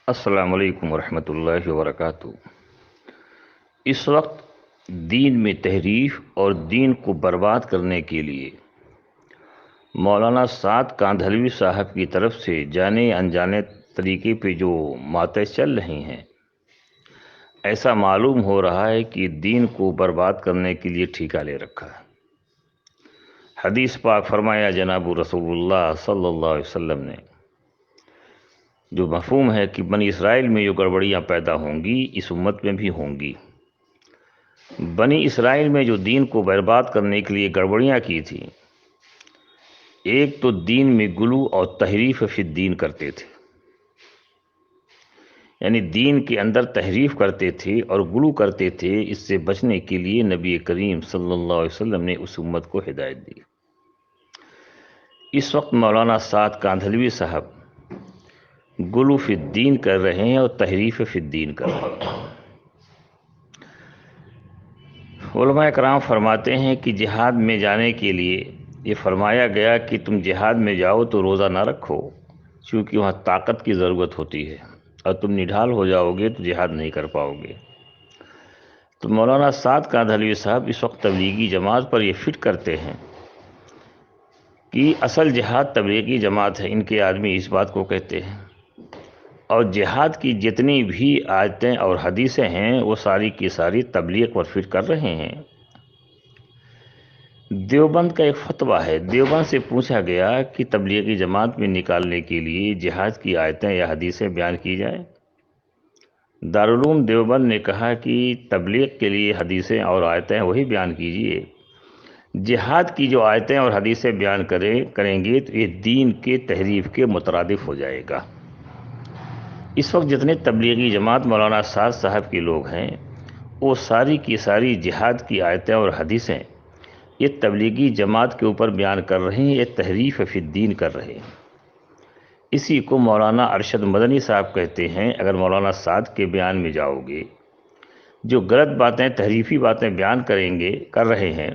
السلام علیکم ورحمۃ اللہ وبرکاتہ۔ اس وقت دین میں تحریف اور دین کو برباد کرنے کے لیے مولانا سعد کاندھلوی صاحب کی طرف سے جانے انجانے طریقے پہ جو باتیں چل رہی ہیں، ایسا معلوم ہو رہا ہے کہ دین کو برباد کرنے کے لیے ٹھیکہ لے رکھا ہے۔ حدیث پاک فرمایا جناب رسول اللہ صلی اللہ علیہ وسلم نے، جو مفہوم ہے کہ بنی اسرائیل میں جو گڑبڑیاں پیدا ہوں گی اس امت میں بھی ہوں گی۔ بنی اسرائیل میں جو دین کو برباد کرنے کے لیے گڑبڑیاں کی تھیں، ایک تو دین میں غلو اور تحریف فی الدین کرتے تھے، یعنی دین کے اندر تحریف کرتے تھے اور غلو کرتے تھے۔ اس سے بچنے کے لیے نبی کریم صلی اللہ علیہ وسلم نے اس امت کو ہدایت دی۔ اس وقت مولانا سعد کاندھلوی صاحب غلو فی الدین کر رہے ہیں اور تحریف فی الدین کر رہے ہیں۔ علماء کرام فرماتے ہیں کہ جہاد میں جانے کے لیے یہ فرمایا گیا کہ تم جہاد میں جاؤ تو روزہ نہ رکھو، چونکہ وہاں طاقت کی ضرورت ہوتی ہے اور تم نڈھال ہو جاؤ گے تو جہاد نہیں کر پاؤ گے۔ تو مولانا سعد کاندھلوی صاحب اس وقت تبلیغی جماعت پر یہ فٹ کرتے ہیں کہ اصل جہاد تبلیغی جماعت ہے، ان کے آدمی اس بات کو کہتے ہیں، اور جہاد کی جتنی بھی آیتیں اور حدیثیں ہیں وہ ساری کی ساری تبلیغ پر فٹ کر رہے ہیں۔ دیوبند کا ایک فتویٰ ہے، دیوبند سے پوچھا گیا کہ تبلیغی جماعت میں نکالنے کے لیے جہاد کی آیتیں یا حدیثیں بیان کی جائیں۔ دارالعلوم دیوبند نے کہا کہ تبلیغ کے لیے حدیثیں اور آیتیں وہی بیان کیجیے، جہاد کی جو آیتیں اور حدیثیں بیان کریں گے تو یہ دین کے تحریف کے مترادف ہو جائے گا۔ اس وقت جتنے تبلیغی جماعت مولانا سعد صاحب کے لوگ ہیں وہ ساری کی ساری جہاد کی آیتیں اور حدیثیں یہ تبلیغی جماعت کے اوپر بیان کر رہے ہیں، یہ تحریف فی الدین کر رہے ہیں۔ اسی کو مولانا ارشد مدنی صاحب کہتے ہیں، اگر مولانا سعد کے بیان میں جاؤ گے، جو غلط باتیں تحریفی باتیں بیان کر رہے ہیں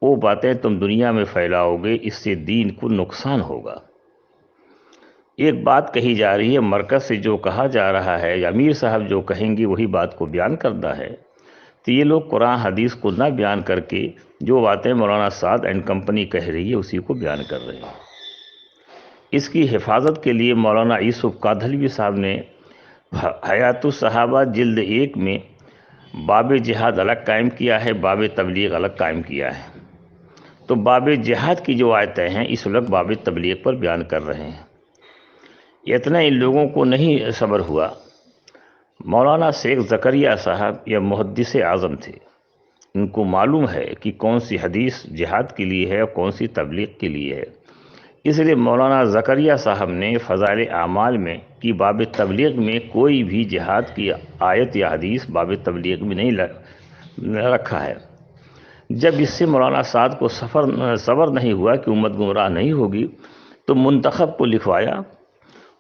وہ باتیں تم دنیا میں پھیلاؤ گے، اس سے دین کو نقصان ہوگا۔ ایک بات کہی جا رہی ہے، مرکز سے جو کہا جا رہا ہے یا امیر صاحب جو کہیں گے وہی بات کو بیان کرنا ہے، تو یہ لوگ قرآن حدیث کو نہ بیان کر کے جو باتیں مولانا سعد اینڈ کمپنی کہہ رہی ہے اسی کو بیان کر رہے ہیں۔ اس کی حفاظت کے لیے مولانا یوسف کاندھلوی صاحب نے حیات الصحابہ جلد 1 میں باب جہاد الگ قائم کیا ہے، باب تبلیغ الگ قائم کیا ہے۔ تو باب جہاد کی جو آیتیں ہیں اس وقت باب تبلیغ پر بیان کر رہے ہیں۔ اتنا ان لوگوں کو نہیں صبر ہوا، مولانا شیخ زکریا صاحب یہ محدث اعظم تھے، ان کو معلوم ہے کہ کون سی حدیث جہاد کے لیے ہے اور کون سی تبلیغ کے لیے ہے۔ اس لیے مولانا زکریا صاحب نے فضائل اعمال میں کہ باب تبلیغ میں کوئی بھی جہاد کی آیت یا حدیث باب تبلیغ میں نہیں رکھا ہے۔ جب اس سے مولانا سعد کو صبر نہیں ہوا کہ امت گمراہ نہیں ہوگی تو منتخب کو لکھوایا،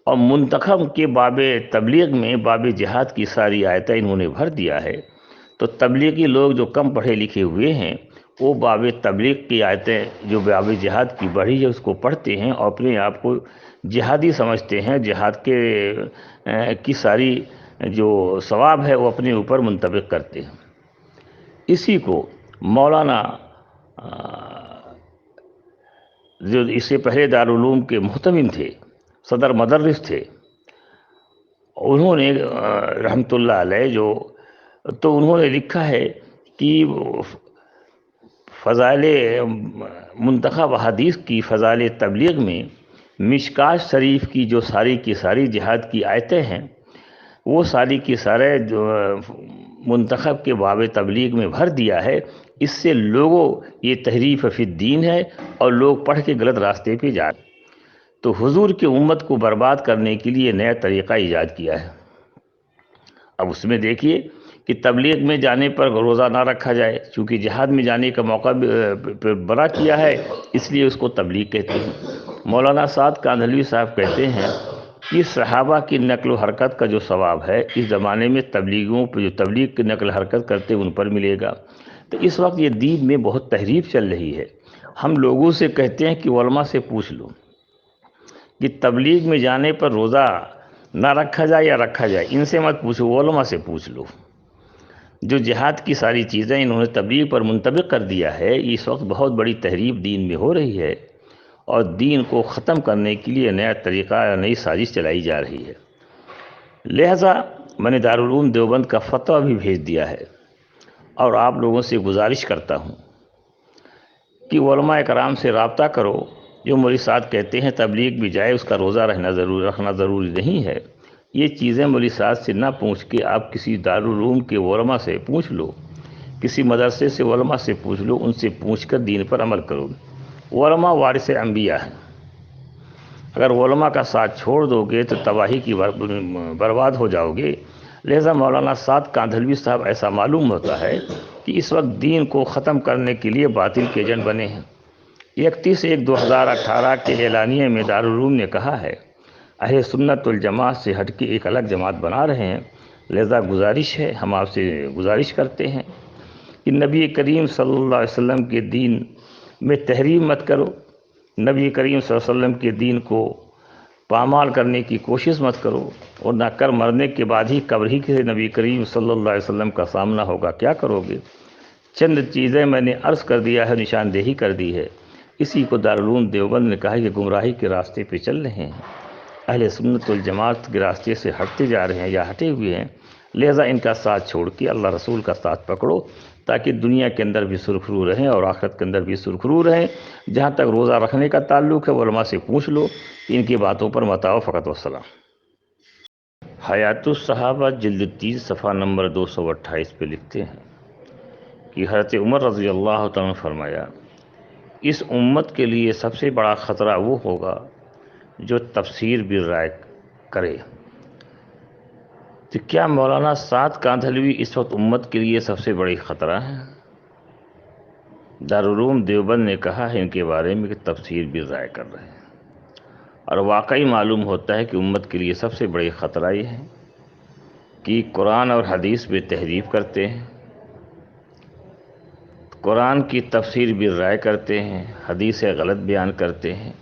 اور منتخب کے باب تبلیغ میں باب جہاد کی ساری آیتیں انہوں نے بھر دیا ہے۔ تو تبلیغی لوگ جو کم پڑھے لکھے ہوئے ہیں وہ باب تبلیغ کی آیتیں جو باب جہاد کی بڑھی ہے اس کو پڑھتے ہیں اور اپنے آپ کو جہادی سمجھتے ہیں، جہاد کی ساری جو ثواب ہے وہ اپنے اوپر منطبق کرتے ہیں۔ اسی کو مولانا جو اس سے پہلے دارالعلوم کے محتمم تھے، صدر مدرس تھے، انہوں نے رحمۃ اللہ علیہ تو انہوں نے لکھا ہے کہ فضائل منتخب حدیث کی فضائل تبلیغ میں مشکات شریف کی جو ساری کی ساری جہاد کی آیتیں ہیں وہ ساری کی سارے جو منتخب کے باب تبلیغ میں بھر دیا ہے۔ اس سے لوگوں یہ تحریف فی الدین ہے اور لوگ پڑھ کے غلط راستے پہ جا رہے ہیں۔ تو حضور کی امت کو برباد کرنے کے لیے نیا طریقہ ایجاد کیا ہے۔ اب اس میں دیکھیے کہ تبلیغ میں جانے پر روزہ نہ رکھا جائے، چونکہ جہاد میں جانے کا موقع بڑا کیا ہے اس لیے اس کو تبلیغ کہتے ہیں۔ مولانا سعد کاندھلوی صاحب کہتے ہیں کہ صحابہ کی نقل و حرکت کا جو ثواب ہے اس زمانے میں تبلیغوں پہ جو تبلیغ کی نقل حرکت کرتے ان پر ملے گا۔ تو اس وقت یہ دین میں بہت تحریف چل رہی ہے۔ ہم لوگوں سے کہتے ہیں کہ علماء سے پوچھ لو کہ تبلیغ میں جانے پر روزہ نہ رکھا جائے یا رکھا جائے، ان سے مت پوچھو، علماء سے پوچھ لو۔ جو جہاد کی ساری چیزیں انہوں نے تبلیغ پر منطبق کر دیا ہے، اس وقت بہت بڑی تحریف دین میں ہو رہی ہے اور دین کو ختم کرنے کے لیے نیا طریقہ یا نئی سازش چلائی جا رہی ہے۔ لہٰذا میں نے دارالعلوم دیوبند کا فتویٰ بھی بھیج دیا ہے اور آپ لوگوں سے گزارش کرتا ہوں کہ علماء کرام سے رابطہ کرو۔ جو مولوی صاحب کہتے ہیں تبلیغ بھی جائے، اس کا روزہ رکھنا ضروری نہیں ہے، یہ چیزیں مولوی صاحب سے نہ پوچھ کے آپ کسی دارالعلوم کے علماء سے پوچھ لو، کسی مدرسے سے علماء سے پوچھ لو، ان سے پوچھ کر دین پر عمل کرو۔ علماء وارث انبیاء ہیں، اگر علماء کا ساتھ چھوڑ دو گے تو تباہی کی برباد ہو جاؤ گے۔ لہذا مولانا سعد کاندھلوی صاحب ایسا معلوم ہوتا ہے کہ اس وقت دین کو ختم کرنے کے لیے باطل کے ایجنٹ بنے ہیں۔ 31/1/2018 کے اعلانیے میں دارالعلوم نے کہا ہے اہل سنت والجماعت سے ہٹ کے ایک الگ جماعت بنا رہے ہیں۔ لہذا گزارش ہے، ہم آپ سے گزارش کرتے ہیں کہ نبی کریم صلی اللہ علیہ وسلم کے دین میں تحریف مت کرو، نبی کریم صلی اللہ علیہ وسلم کے دین کو پامال کرنے کی کوشش مت کرو، اور نہ کر مرنے کے بعد ہی قبر ہی کے نبی کریم صلی اللہ علیہ وسلم کا سامنا ہوگا، کیا کرو گے؟ چند چیزیں میں نے عرض کر دیا ہے، نشاندہی کر دی ہے، اسی کو دارالعلوم دیوبند نے کہا کہ گمراہی کے راستے پہ چل رہے ہیں، اہل سنت والجماعت کے راستے سے ہٹتے جا رہے ہیں یا ہٹے ہوئے ہیں۔ لہذا ان کا ساتھ چھوڑ کے اللہ رسول کا ساتھ پکڑو تاکہ دنیا کے اندر بھی سرخرو رہیں اور آخرت کے اندر بھی سرخرو رہیں۔ جہاں تک روزہ رکھنے کا تعلق ہے علماء سے پوچھ لو، ان کی باتوں پر مت آؤ فقط والسلام۔ حیات الصحابہ جلد 30 صفحہ نمبر 228 پہ لکھتے ہیں کہ حضرت عمر رضی اللہ تعالیٰ نے فرمایا اس امت کے لیے سب سے بڑا خطرہ وہ ہوگا جو تفسیر بالرائے کرے۔ تو کیا مولانا سعد کاندھلوی اس وقت امت کے لیے سب سے بڑی خطرہ ہے؟ دارالعلوم دیوبند نے کہا ہے ان کے بارے میں کہ تفسیر بالرائے کر رہے ہیں، اور واقعی معلوم ہوتا ہے کہ امت کے لیے سب سے بڑی خطرہ یہ ہے کہ قرآن اور حدیث میں تحریف کرتے ہیں، قرآن کی تفسیر بالرائے کرتے ہیں، حدیثیں غلط بیان کرتے ہیں،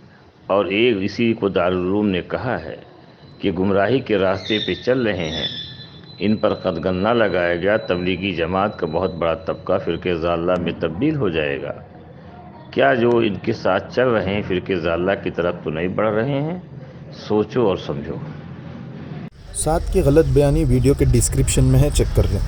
اور ایک اسی کو دارالعلوم نے کہا ہے کہ گمراہی کے راستے پہ چل رہے ہیں۔ ان پر قدغن نہ لگایا گیا تبلیغی جماعت کا بہت بڑا طبقہ فرقہ ضالہ میں تبدیل ہو جائے گا۔ کیا جو ان کے ساتھ چل رہے ہیں فرقہ ضالہ کی طرف تو نہیں بڑھ رہے ہیں؟ سوچو اور سمجھو۔ سعد کی غلط بیانی ویڈیو کے ڈسکرپشن میں ہے، چیک کر لیں۔